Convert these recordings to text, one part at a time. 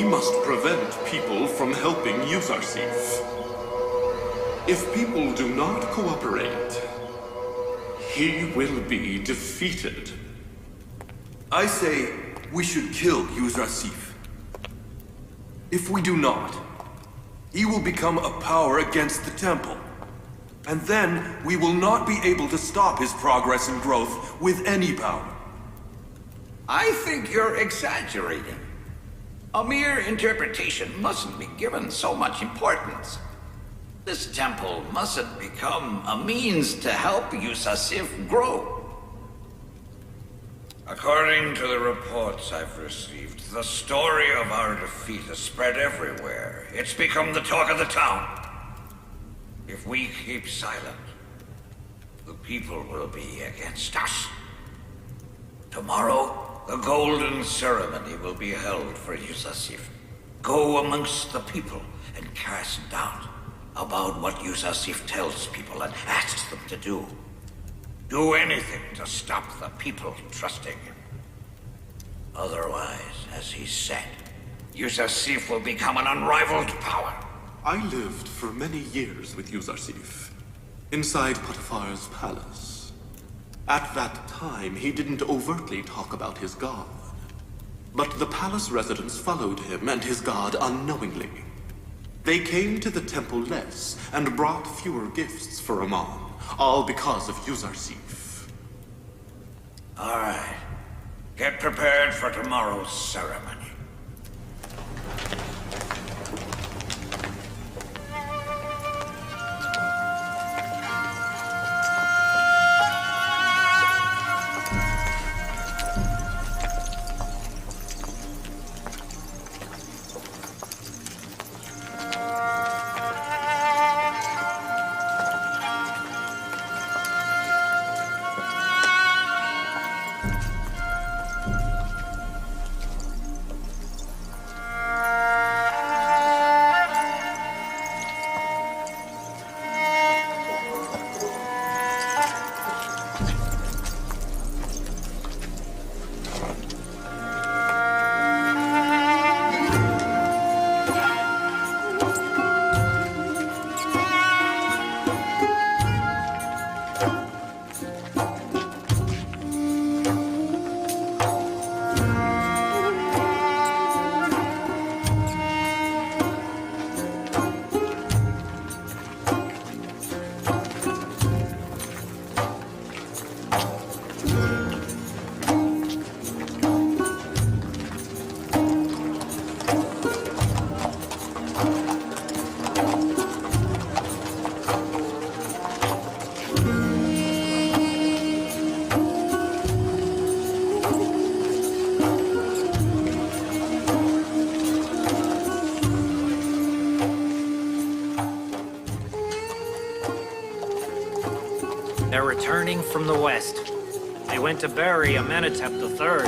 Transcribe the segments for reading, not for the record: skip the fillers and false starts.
must prevent people from helping Yousuf. If people do not cooperate, he will be defeated. I say we should kill Yousuf. If we do not, he will become a power against the temple. And then we will not be able to stop his progress and growth with any power. I think you're exaggerating. A mere interpretation mustn't be given so much importance. This temple mustn't become a means to help Yousuf grow. According to the reports I've received, the story of our defeat has spread everywhere. It's become the talk of the town. If we keep silent, the people will be against us. Tomorrow, the golden ceremony will be held for Yousuf. Go amongst the people and cast doubt about what Yousuf tells people and asks them to do. Do anything to stop the people trusting him. Otherwise, as he said, Yousuf will become an unrivaled power. I lived for many years with Yousuf, inside Potiphar's palace. At that time, he didn't overtly talk about his god. But the palace residents followed him and his god unknowingly. They came to the temple less and brought fewer gifts for Amon, all because of Yousuf. All right. Get prepared for tomorrow's ceremony. They're returning from the west. They went to bury Amenhotep III.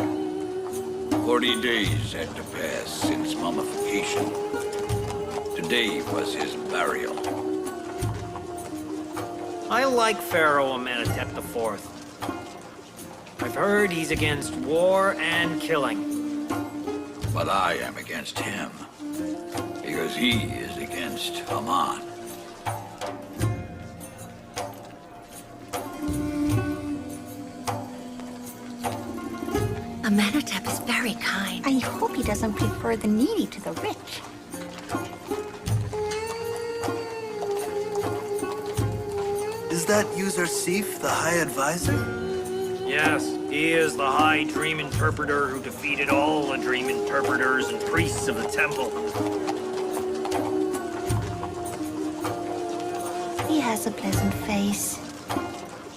40 days had to pass since mummification. Today was his burial. I like Pharaoh Amenhotep IV. I've heard he's against war and killing. But I am against him. Because he is against Amon. Amenhotep is very kind. I hope he doesn't prefer the needy to the rich. Is that Yousuf, the High Advisor? Yes, he is the High Dream Interpreter who defeated all the Dream Interpreters and priests of the temple. He has a pleasant face.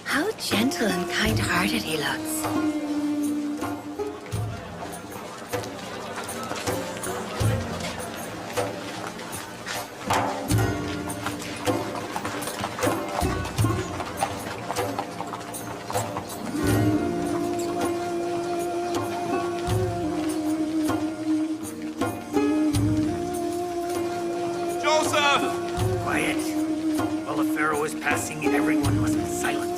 How gentle and kind-hearted he looks. Quiet. While the Pharaoh is passing, everyone must be silent.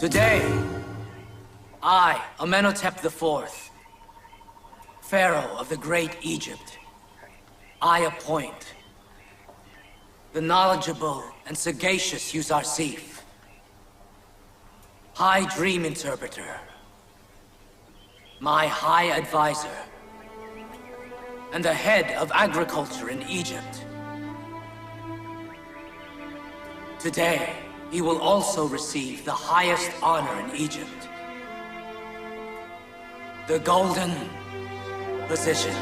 Today, I, Amenhotep IV, Pharaoh of the Great Egypt, I appoint the knowledgeable and sagacious Yousuf, High Dream Interpreter, my High Advisor, and the head of agriculture in Egypt. Today, he will also receive the highest honor in Egypt, the Golden Position.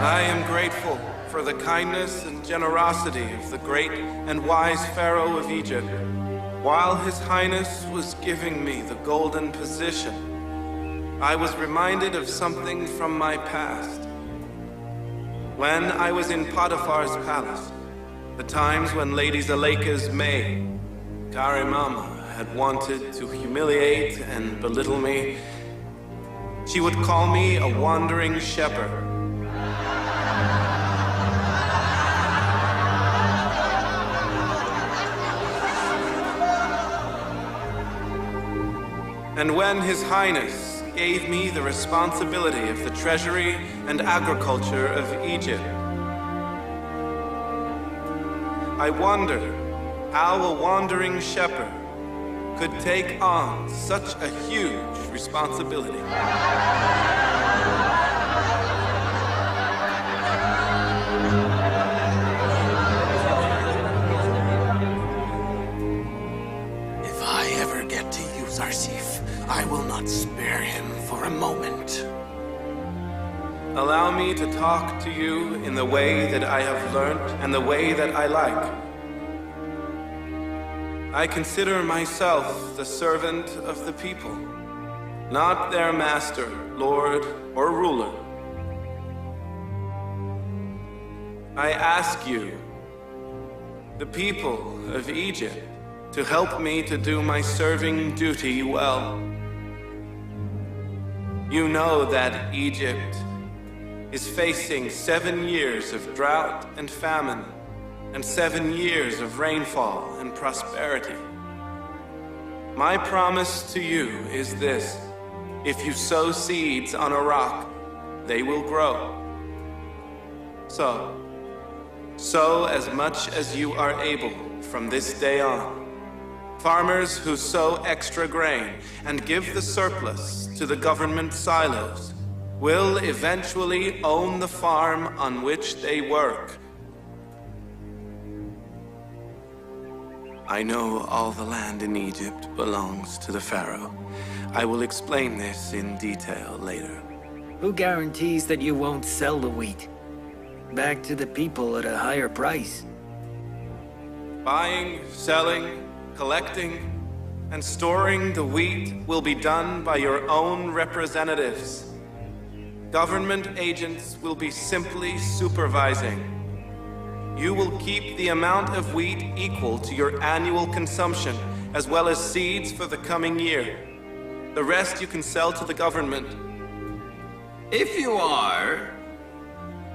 I am grateful for the kindness and generosity of the great and wise Pharaoh of Egypt. While His Highness was giving me the golden position, I was reminded of something from my past. When I was in Potiphar's palace, the times when Lady Zuleika's maid, Karimama, had wanted to humiliate and belittle me, she would call me a wandering shepherd. And when His Highness gave me the responsibility of the treasury and agriculture of Egypt, I wondered how a wandering shepherd could take on such a huge responsibility. If I ever get to Yousuf, I will not spare him for a moment. Allow me to talk to you in the way that I have learned and the way that I like. I consider myself the servant of the people, not their master, lord, or ruler. I ask you, the people of Egypt, to help me to do my serving duty well. You know that Egypt is facing 7 years of drought and famine, and 7 years of rainfall and prosperity. My promise to you is this: if you sow seeds on a rock, they will grow. So, sow as much as you are able from this day on. Farmers who sow extra grain and give the surplus to the government silos will eventually own the farm on which they work. I know all the land in Egypt belongs to the Pharaoh. I will explain this in detail later. Who guarantees that you won't sell the wheat back to the people at a higher price? Buying, selling, collecting, and storing the wheat will be done by your own representatives. Government agents will be simply supervising. You will keep the amount of wheat equal to your annual consumption, as well as seeds for the coming year. The rest you can sell to the government. If you are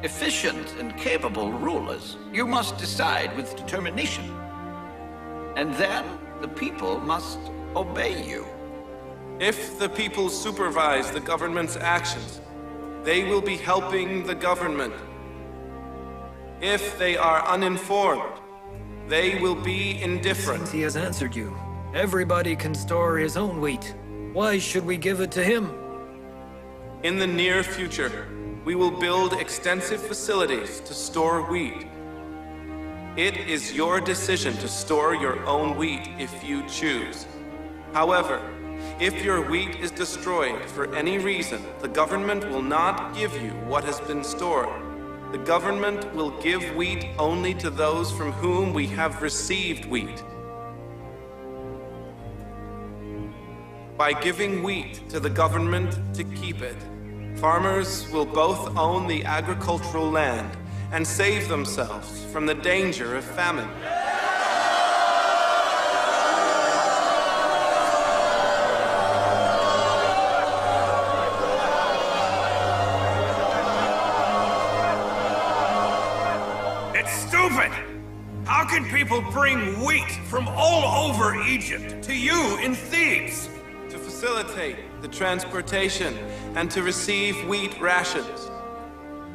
efficient and capable rulers, you must decide with determination. And then The people must obey you. If the people supervise the government's actions, they will be helping the government. If they are uninformed, they will be indifferent. He has answered you. Everybody can store his own wheat. Why should we give it to him? In the near future, we will build extensive facilities to store wheat. It is your decision to store your own wheat if you choose. However, if your wheat is destroyed for any reason, the government will not give you what has been stored. The government will give wheat only to those from whom we have received wheat. By giving wheat to the government to keep it, farmers will both own the agricultural land and save themselves from the danger of famine. It's stupid! How can people bring wheat from all over Egypt to you in Thebes? To facilitate the transportation and to receive wheat rations,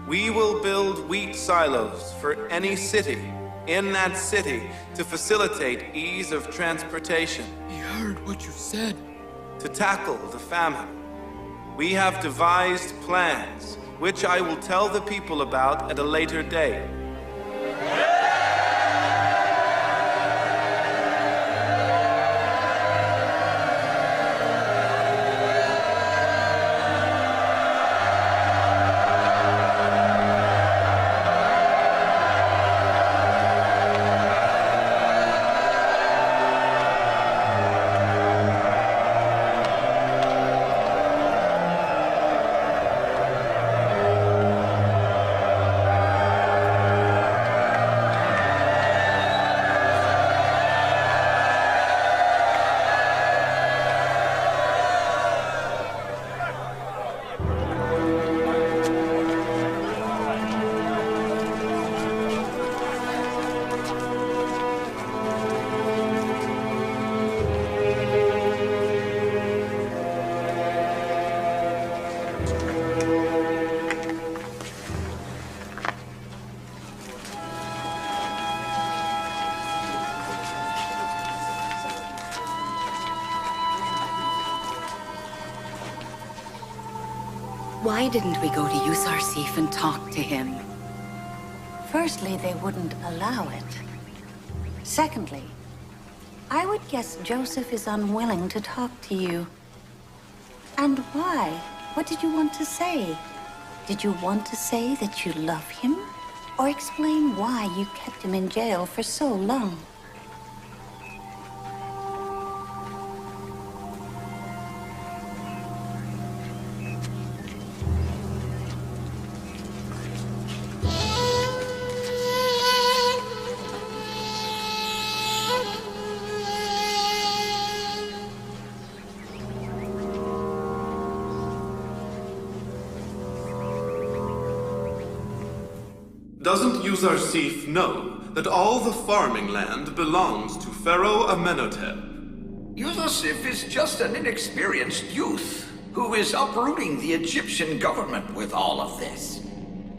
we will build wheat silos for any city in that city to facilitate ease of transportation. He heard what you said. To tackle the famine, we have devised plans, which I will tell the people about at a later date. Why didn't we go to Yousuf and talk to him? Firstly, they wouldn't allow it. Secondly, I would guess Joseph is unwilling to talk to you. And why? What did you want to say? Did you want to say that you love him? Or explain why you kept him in jail for so long? Doesn't Yousuf know that all the farming land belongs to Pharaoh Amenhotep? Yousuf is just an inexperienced youth who is uprooting the Egyptian government with all of this.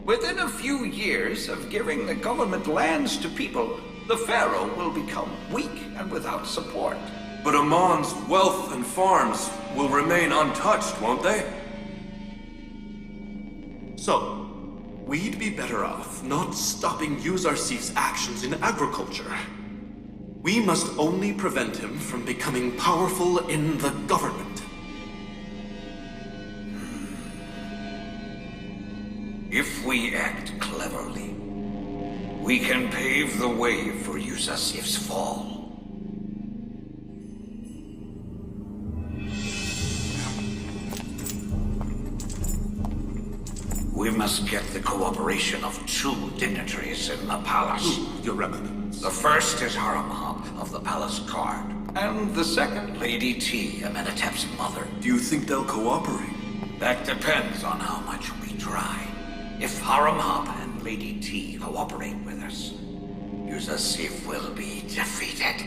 Within a few years of giving the government lands to people, the Pharaoh will become weak and without support. But Amon's wealth and farms will remain untouched, won't they? So, we'd be better off not stopping Yousuf's actions in agriculture. We must only prevent him from becoming powerful in the government. If we act cleverly, we can pave the way for Yousuf's fall. We must get the cooperation of two dignitaries in the palace. Your Eminence. The first is Haramab of the palace guard, and the second, Lady T, Amenhotep's mother. Do you think they'll cooperate? That depends on how much we try. If Haramab and Lady T cooperate with us, Yousuf will be defeated.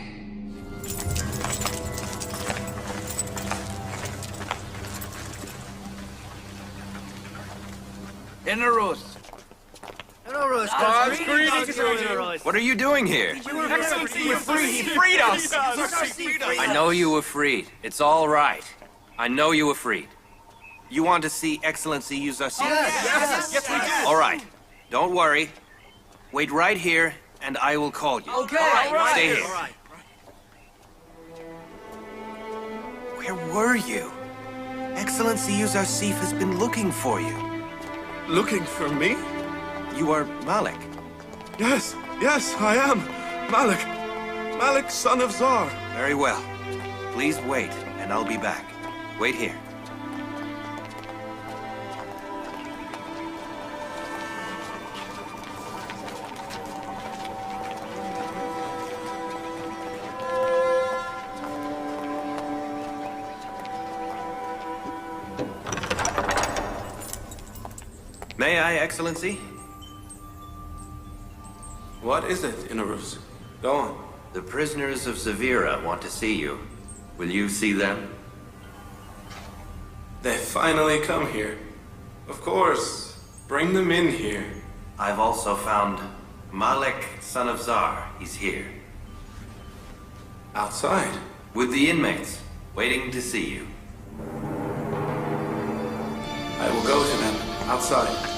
Inarus. What are you doing here? Excellency, you freed us! I know you were freed. It's all right. I know you were freed. You want to see Excellency Yousuf? Yes, we do! All right. Don't worry. Wait right here, and I will call you. Okay. Stay here. Where were you? Excellency Yousuf has been looking for you. Looking for me? You are Malik. Yes, I am. Malik, son of Zar. Very well. Please wait, and I'll be back. Wait here. May I, Excellency? What is it, Inarus? Go on. The prisoners of Zavira want to see you. Will you see them? They finally come here. Of course. Bring them in here. I've also found Malik, son of Zar. He's here. Outside? With the inmates, waiting to see you. I will go to them. Outside.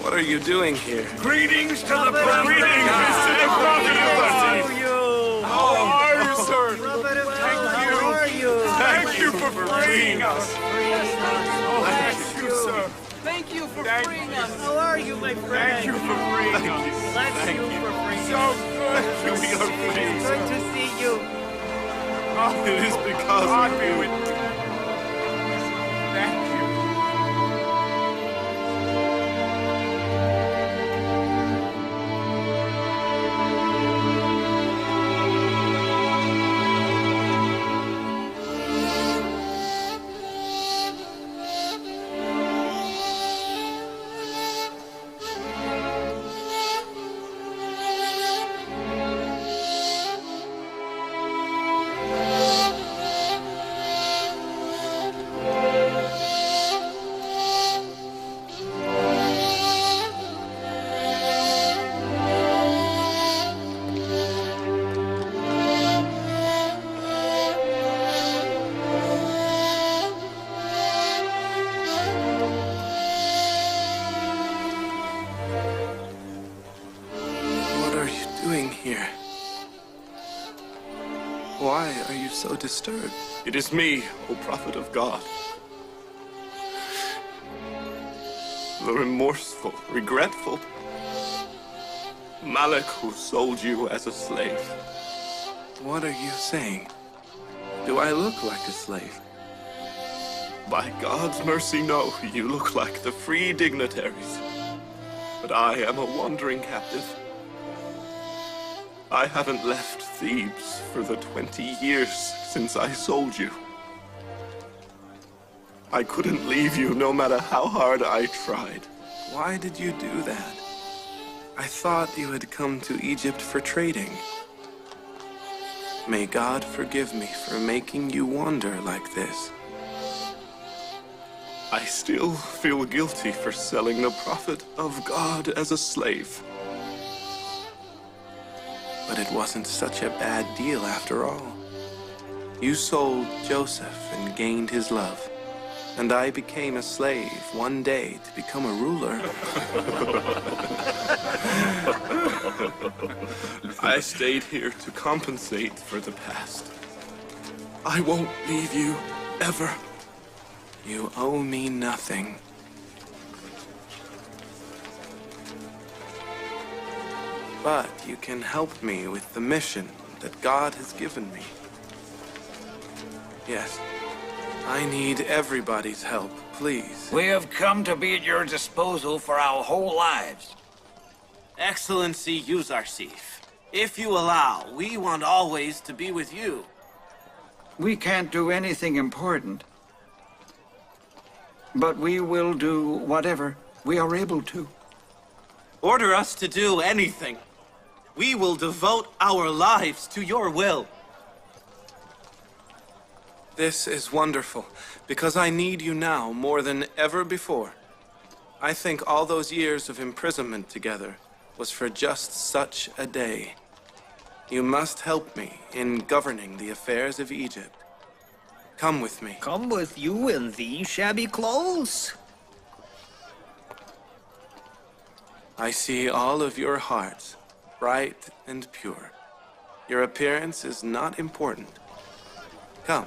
What are you doing here? Greetings to the Prophet. Greetings, Mr. Prophet. How are you, sir? How are you? Thank you for freeing us. Bless you, sir. Thank you for freeing us. How are you, my friend? Thank you for freeing us. Bless you for freeing So us. good. We are free. Good to see you. Oh, it is because God be with you. Thank you. Here. Why are you so disturbed? It is me, O Prophet of God. The remorseful, regretful Malik who sold you as a slave. What are you saying? Do I look like a slave? By God's mercy, no. You look like the free dignitaries. But I am a wandering captive. I haven't left Thebes for the 20 years since I sold you. I couldn't leave you no matter how hard I tried. Why did you do that? I thought you had come to Egypt for trading. May God forgive me for making you wander like this. I still feel guilty for selling the Prophet of God as a slave. But it wasn't such a bad deal after all. You sold Joseph and gained his love. And I became a slave one day to become a ruler. I stayed here to compensate for the past. I won't leave you, ever. You owe me nothing. But you can help me with the mission that God has given me. Yes. I need everybody's help, please. We have come to be at your disposal for our whole lives. Excellency Yuzarsif, if you allow, we want always to be with you. We can't do anything important. But we will do whatever we are able to. Order us to do anything. We will devote our lives to your will. This is wonderful, because I need you now more than ever before. I think all those years of imprisonment together was for just such a day. You must help me in governing the affairs of Egypt. Come with me. Come with you in these shabby clothes? I see all of your hearts, bright and pure. Your appearance is not important. Come.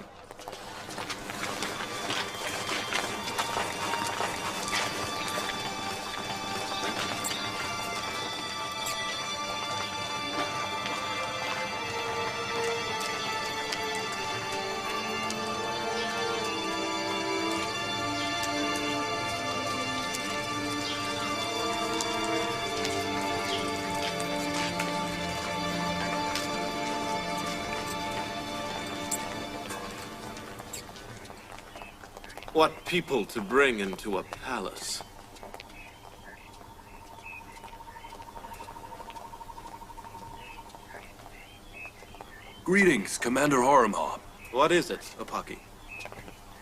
What people to bring into a palace. Greetings, Commander Haramha. What is it, Apaki?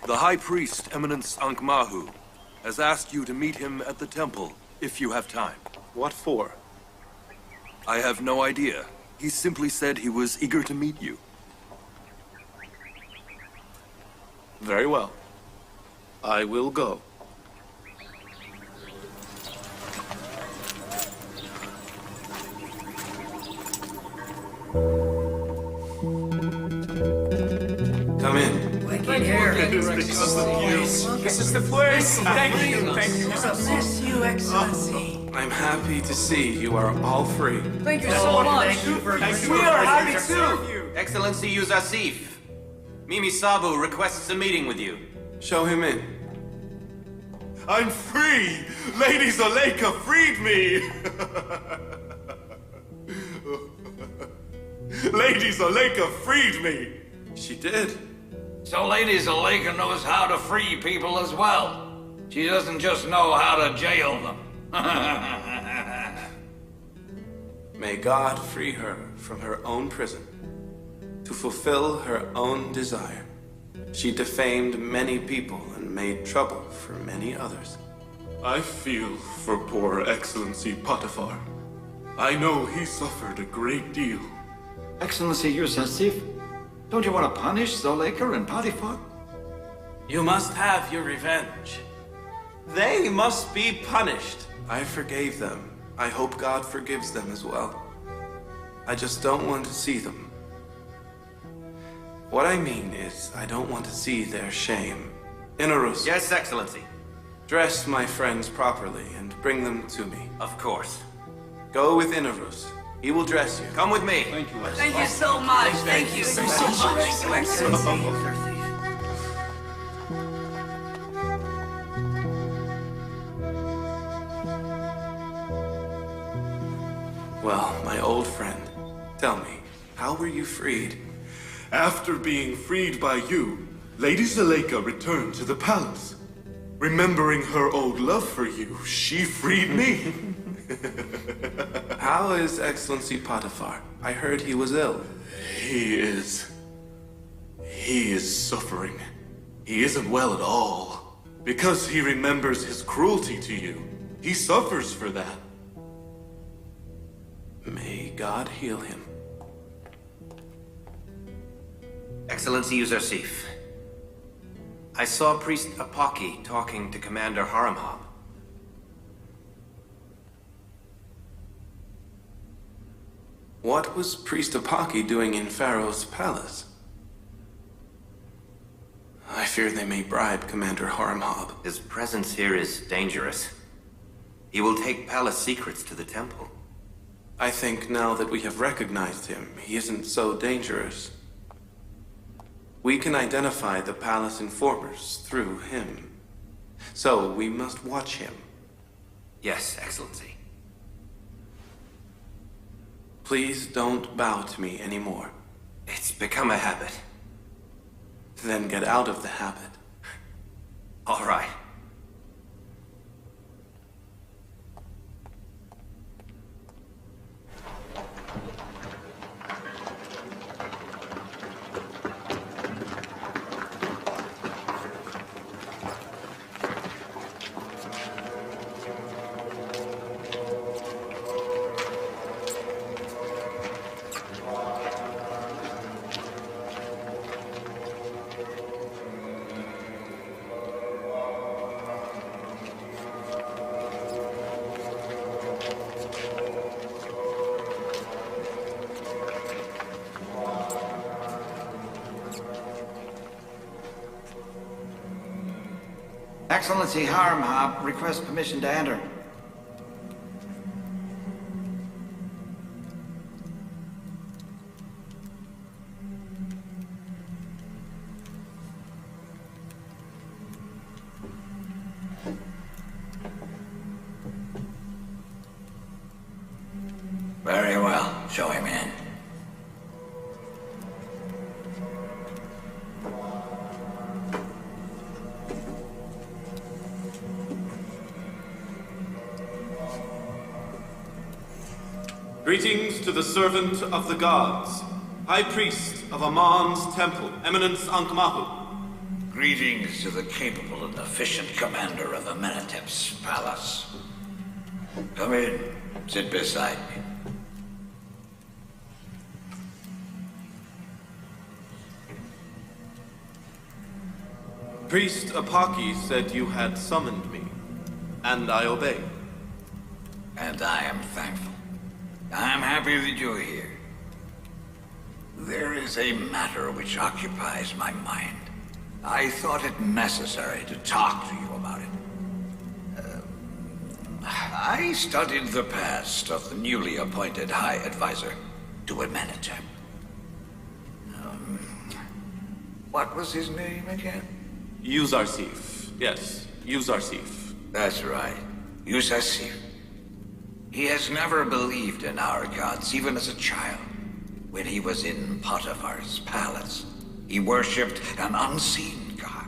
The High Priest, Eminence Ankh-Mahu, has asked you to meet him at the temple, if you have time. What for? I have no idea. He simply said he was eager to meet you. Very well. I will go. Come in. Right here. This is the place. Thank you. Thank you. Bless you, Excellency. I'm happy to see you are all free. Thank you so much. We are happy too. Excellency Yuzarsif, Mimi Sabu requests a meeting with you. Show him in. I'm free! Lady Zuleika freed me! Lady Zuleika freed me! She did. So Lady Zuleika knows how to free people as well. She doesn't just know how to jail them. May God free her from her own prison to fulfill her own desire. She defamed many people and made trouble for many others. I feel for poor Excellency Potiphar. I know he suffered a great deal. Excellency Yuzarsif, don't you want to punish Zuleika and Potiphar? You must have your revenge. They must be punished. I forgave them. I hope God forgives them as well. I just don't want to see them. What I mean is, I don't want to see their shame. Inarus. Yes, Excellency. Dress my friends properly and bring them to me. Of course. Go with Inarus. He will dress you. Come with me. Thank you so much. Thank you so much, Excellency. Well, my old friend, tell me, how were you freed? After being freed by you, Lady Zuleika returned to the palace. Remembering her old love for you, she freed me. How is Excellency Potiphar? I heard he was ill. He is suffering. He isn't well at all. Because he remembers his cruelty to you. He suffers for that. May God heal him. Excellency Yuzarsif, I saw Priest Apaki talking to Commander Haramhab. What was Priest Apaki doing in Pharaoh's palace? I fear they may bribe Commander Haramhab. His presence here is dangerous. He will take palace secrets to the temple. I think now that we have recognized him, he isn't so dangerous. We can identify the palace informers through him. So we must watch him. Yes, Excellency. Please don't bow to me anymore. It's become a habit. Then get out of the habit. All right. Excellency Harmhab requests permission to enter. Very well. Show him in. Greetings to the servant of the gods, High Priest of Amon's temple, Eminence Ankh-Mahu. Greetings to the capable and efficient commander of Amenhotep's palace. Come in. Sit beside me. Priest Apaki said you had summoned me, and I obey. And I am thankful. I'm happy that you're here. There is a matter which occupies my mind. I thought it necessary to talk to you about it. I studied the past of the newly appointed High Advisor to Amenhotep. What was his name again? Yousuf. Yes, Yousuf. That's right. Yousuf. He has never believed in our gods, even as a child. When he was in Potiphar's palace, he worshipped an unseen god.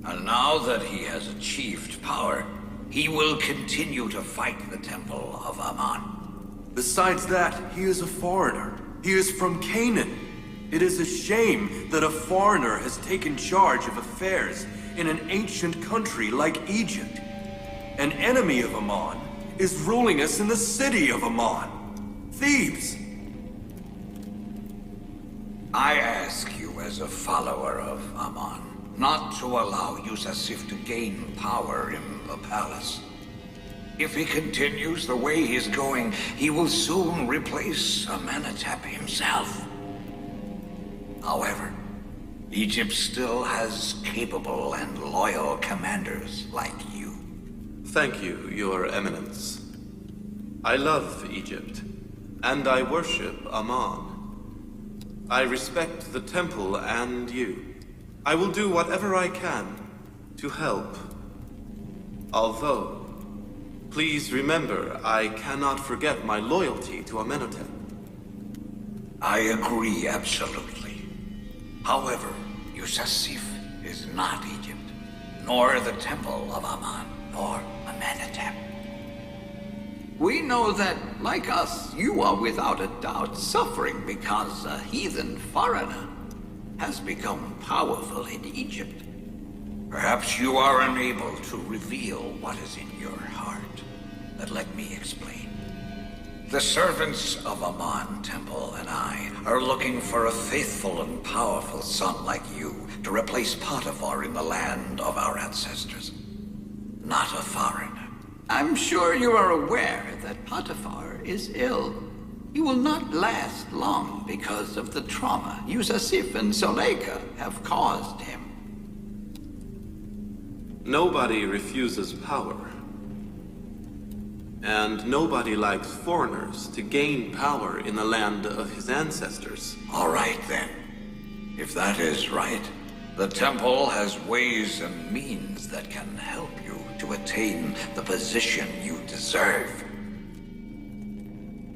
And now that he has achieved power, he will continue to fight the Temple of Ammon. Besides that, he is a foreigner. He is from Canaan. It is a shame that a foreigner has taken charge of affairs in an ancient country like Egypt. An enemy of Ammon is ruling us in the city of Ammon. Thebes! I ask you as a follower of Ammon, not to allow Yousuf to gain power in the palace. If he continues the way he's going, he will soon replace Amenhotep himself. However, Egypt still has capable and loyal commanders like you. Thank you, Your Eminence. I love Egypt, and I worship Ammon. I respect the temple and you. I will do whatever I can to help. Although, please remember, I cannot forget my loyalty to Amenhotep. I agree absolutely. However, Yousuf is not Egypt, nor the Temple of Ammon, nor Amenhotep. We know that, like us, you are without a doubt suffering because a heathen foreigner has become powerful in Egypt. Perhaps you are unable to reveal what is in your heart. But let me explain. The servants of Ammon Temple and I are looking for a faithful and powerful son like you to replace Potiphar in the land of our ancestors. Not a foreigner. I'm sure you are aware that Potiphar is ill. He will not last long because of the trauma Yousuf and Zuleika have caused him. Nobody refuses power. And nobody likes foreigners to gain power in the land of his ancestors. All right, then. If that is right, the temple has ways and means that can help you to attain the position you deserve.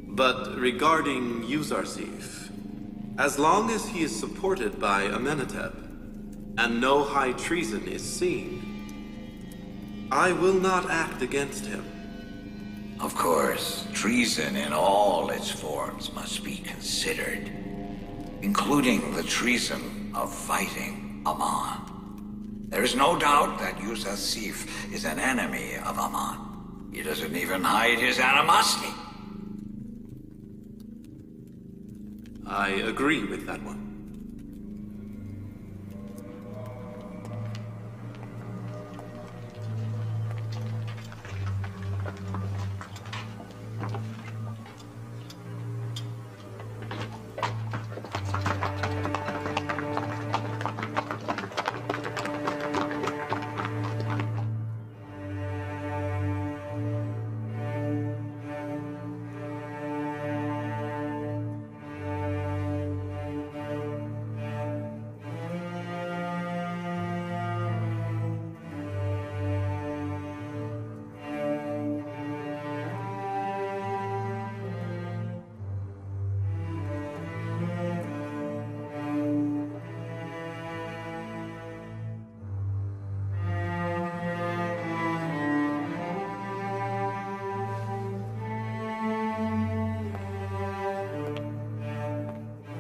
But regarding Yuzarsif, as long as he is supported by Amenhotep, and no high treason is seen, I will not act against him. Of course, treason in all its forms must be considered, including the treason of fighting Aman. There is no doubt that Yuzarsif is an enemy of Aman. He doesn't even hide his animosity. I agree with that one.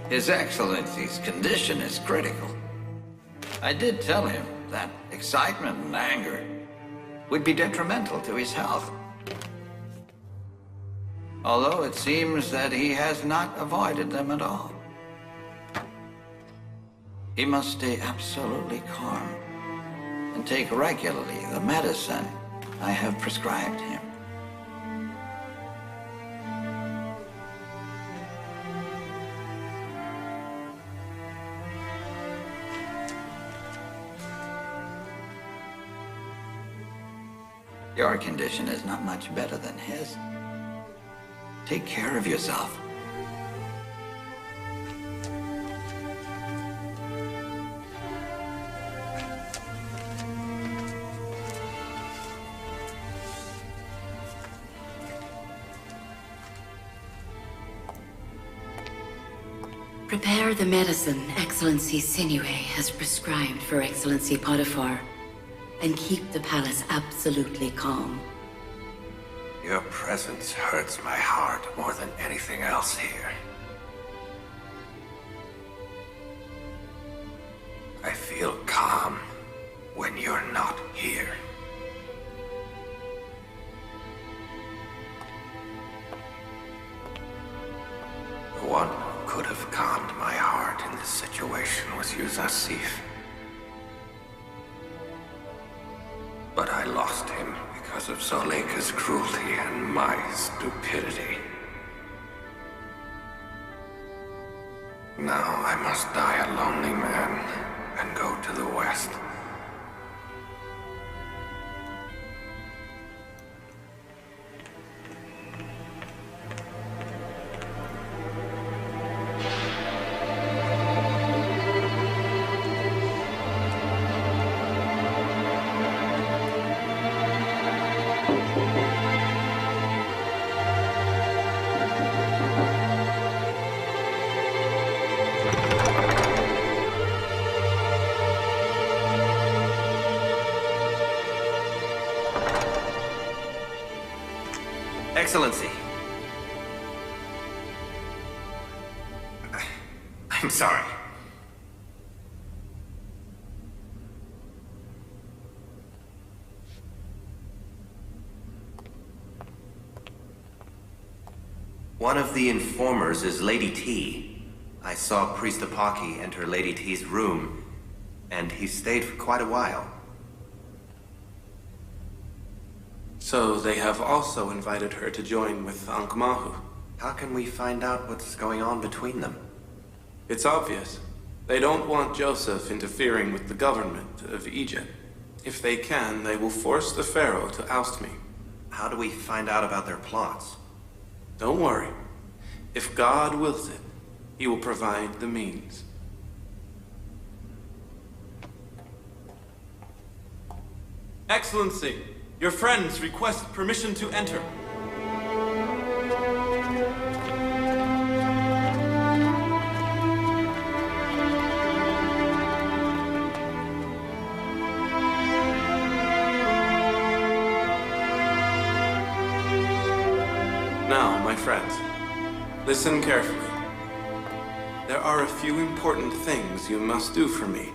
His Excellency's condition is critical. I did tell him that excitement and anger would be detrimental to his health. Although it seems that he has not avoided them at all. He must stay absolutely calm and take regularly the medicine I have prescribed him. Your condition is not much better than his. Take care of yourself. Prepare the medicine Excellency Sinue has prescribed for Excellency Potiphar, and keep the palace absolutely calm. Your presence hurts my heart more than anything else here. I feel calm when you're not here. The one who could have calmed my heart in this situation was Yuzarsif. But I lost him because of Zuleika's cruelty and my stupidity. Now I must die a lonely man and go to the west. Excellency. I'm sorry. One of the informers is Lady T. I saw Priest Apaki enter Lady T's room, and he stayed for quite a while. So they have also invited her to join with Ankh-Mahu. How can we find out what's going on between them? It's obvious. They don't want Joseph interfering with the government of Egypt. If they can, they will force the pharaoh to oust me. How do we find out about their plots? Don't worry. If God wills it, he will provide the means. Excellency, your friends request permission to enter. Now, my friends, listen carefully. There are a few important things you must do for me.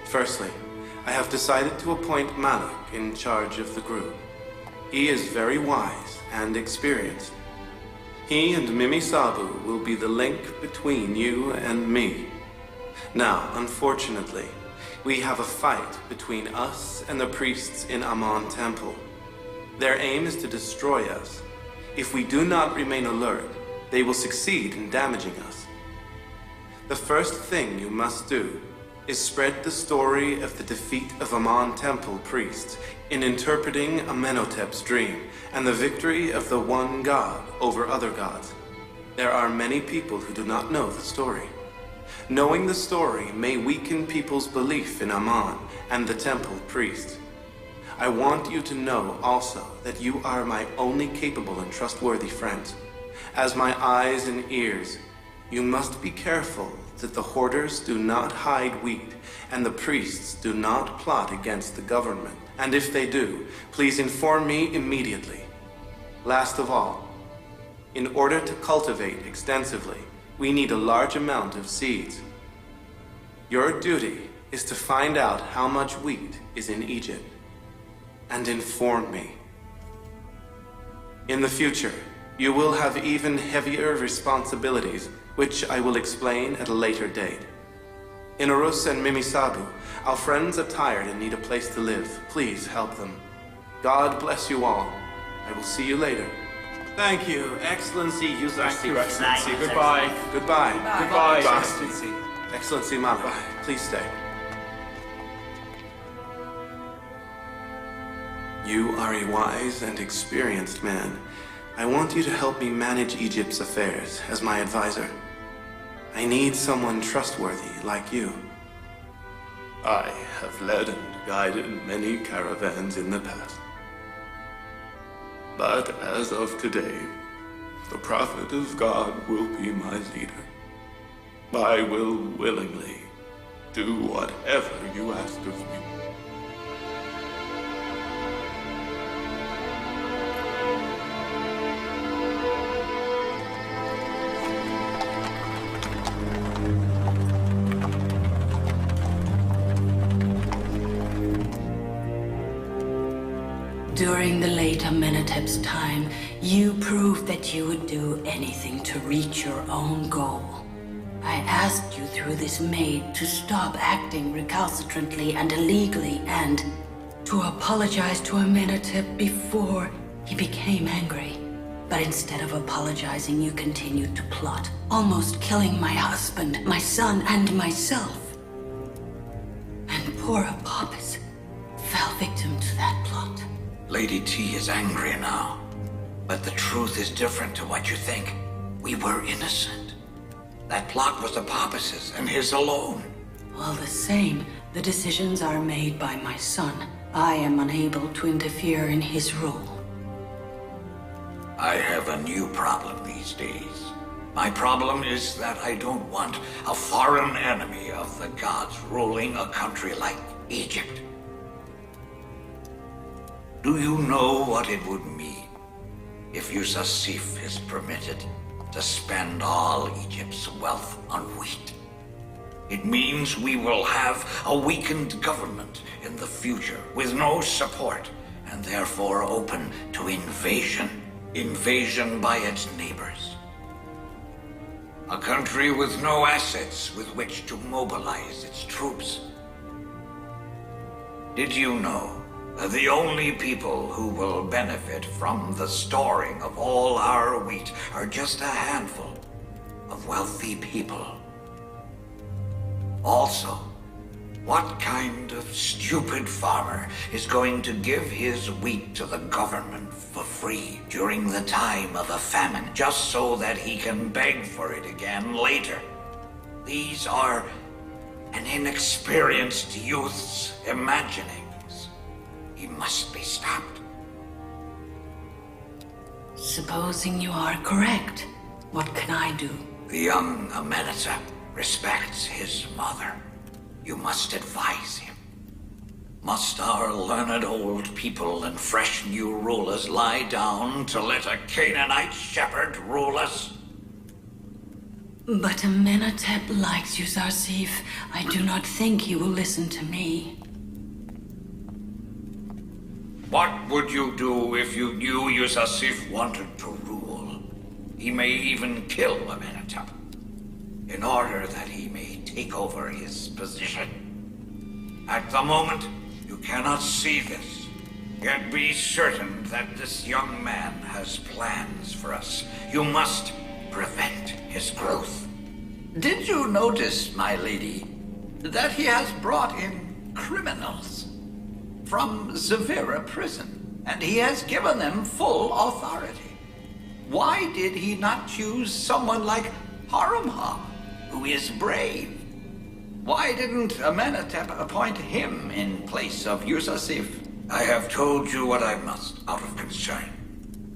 Firstly, I have decided to appoint Malik in charge of the group. He is very wise and experienced. He and Mimi Sabu will be the link between you and me. Now, unfortunately, we have a fight between us and the priests in Amon Temple. Their aim is to destroy us. If we do not remain alert, they will succeed in damaging us. The first thing you must do is spread the story of the defeat of Amon Temple priests in interpreting Amenhotep's dream and the victory of the one god over other gods. There are many people who do not know the story. Knowing the story may weaken people's belief in Amon and the temple priests. I want you to know also that you are my only capable and trustworthy friends. As my eyes and ears, you must be careful that the hoarders do not hide wheat and the priests do not plot against the government. And if they do, please inform me immediately. Last of all, in order to cultivate extensively, we need a large amount of seeds. Your duty is to find out how much wheat is in Egypt and inform me. In the future, you will have even heavier responsibilities, which I will explain at a later date. Inarus and Mimisabu, our friends are tired and need a place to live. Please help them. God bless you all. I will see you later. Thank you, Excellency Yousuf. Thank you, Excellency. Goodbye. Goodbye. Goodbye, Excellency. Excellency Malik, please stay. You are a wise and experienced man. I want you to help me manage Egypt's affairs as my advisor. I need someone trustworthy like you. I have led and guided many caravans in the past. But as of today, the Prophet of God will be my leader. I will willingly do whatever you ask of me. During the late Amenhotep's time, you proved that you would do anything to reach your own goal. I asked you through this maid to stop acting recalcitrantly and illegally and to apologize to Amenhotep before he became angry. But instead of apologizing, you continued to plot, almost killing my husband, my son, and myself. And poor Apophis fell victim to that plot. Lady T is angry now. But the truth is different to what you think. We were innocent. That plot was Apophis's and his alone. All the same, the decisions are made by my son. I am unable to interfere in his rule. I have a new problem these days. My problem is that I don't want a foreign enemy of the gods ruling a country like Egypt. Do you know what it would mean if Yousuf is permitted to spend all Egypt's wealth on wheat? It means we will have a weakened government in the future with no support and therefore open to invasion. Invasion by its neighbors. A country with no assets with which to mobilize its troops. Did you know that the only people who will benefit from the storing of all our wheat are just a handful of wealthy people? Also, what kind of stupid farmer is going to give his wheat to the government for free during the time of a famine, just so that he can beg for it again later? These are an inexperienced youth's imaginings. He must be stopped. Supposing you are correct, what can I do? The young Amenhotep respects his mother. You must advise him. Must our learned old people and fresh new rulers lie down to let a Canaanite shepherd rule us? But Amenhotep likes Yousuf. I do not think he will listen to me. What would you do if you knew Yousuf wanted to rule? He may even kill Amenhotep, in order that he may take over his position. At the moment, you cannot see this. Yet be certain that this young man has plans for us. You must prevent his growth. Did you notice, my lady, that he has brought in criminals from Zavira prison, and he has given them full authority? Why did he not choose someone like Haramhab, who is brave? Why didn't Amenhotep appoint him in place of Yousuf? I have told you what I must, out of concern.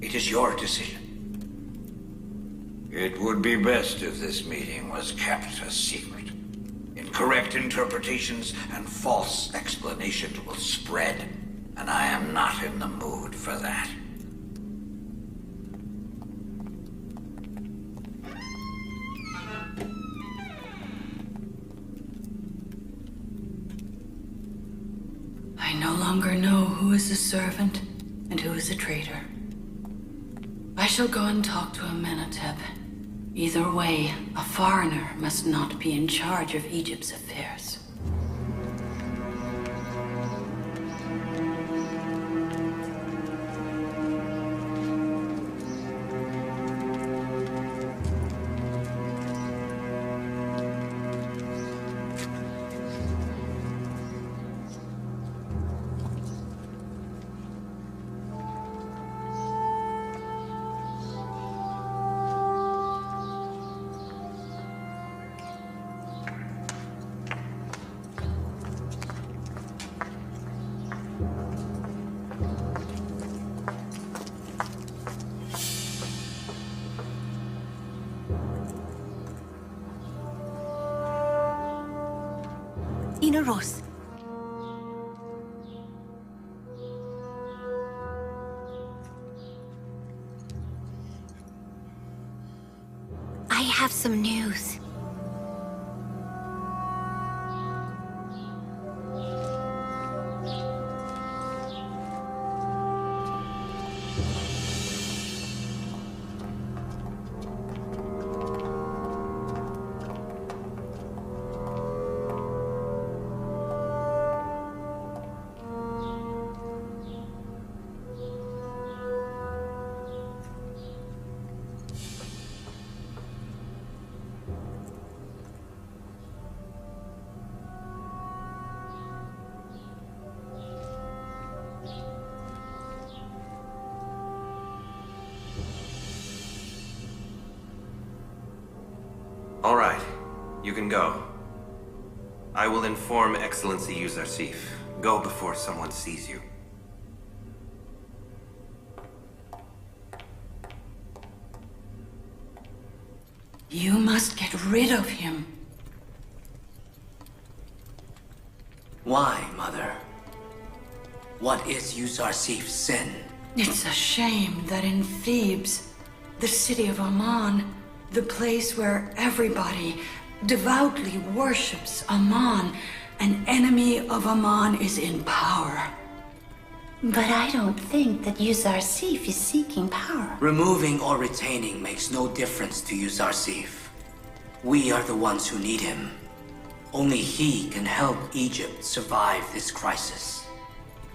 It is your decision. It would be best if this meeting was kept a secret. Incorrect interpretations and false explanations will spread, and I am not in the mood for that. I no longer know who is a servant and who is a traitor. I shall go and talk to Amenhotep. Either way, a foreigner must not be in charge of Egypt's affairs. Inaros. I have some news. All right, you can go. I will inform Excellency Yousuf. Go before someone sees you. You must get rid of him. Why, Mother? What is Yousuf's sin? It's a shame that in Thebes, the city of Ammon, the place where everybody devoutly worships Ammon, an enemy of Ammon is in power. But I don't think that Yousuf is seeking power. Removing or retaining makes no difference to Yousuf. We are the ones who need him. Only he can help Egypt survive this crisis.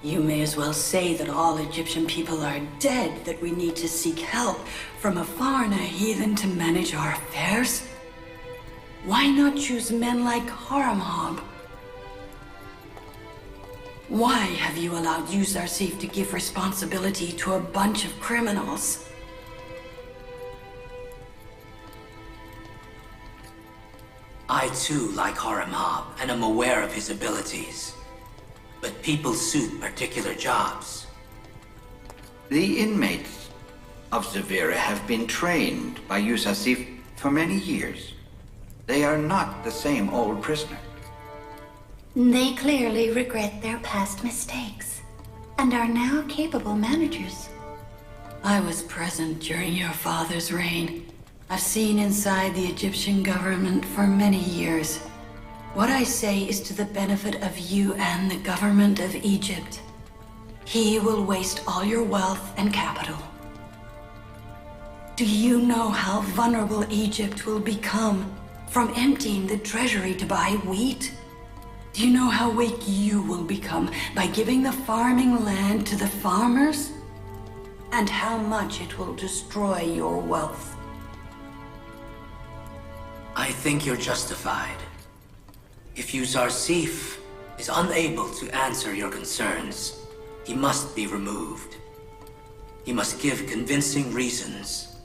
You may as well say that all Egyptian people are dead, that we need to seek help from a foreigner heathen to manage our affairs. Why not choose men like Haramhab? Why have you allowed Yousuf to give responsibility to a bunch of criminals? I too like Haramhab and am aware of his abilities. But people suit particular jobs. The inmates of Severa have been trained by Yousuf for many years. They are not the same old prisoner. They clearly regret their past mistakes and are now capable managers. I was present during your father's reign. I've seen inside the Egyptian government for many years. What I say is to the benefit of you and the government of Egypt. He will waste all your wealth and capital. Do you know how vulnerable Egypt will become from emptying the treasury to buy wheat? Do you know how weak you will become by giving the farming land to the farmers? And how much it will destroy your wealth? I think you're justified. If Yousuf is unable to answer your concerns, he must be removed. He must give convincing reasons.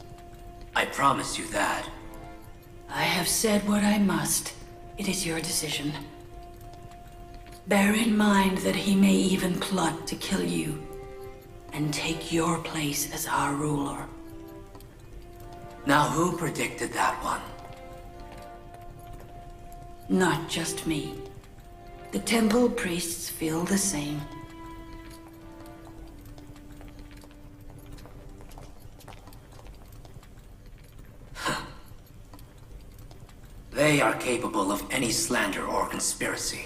I promise you that. I have said what I must. It is your decision. Bear in mind that he may even plot to kill you and take your place as our ruler. Now, who predicted that one? Not just me. The temple priests feel the same. They are capable of any slander or conspiracy.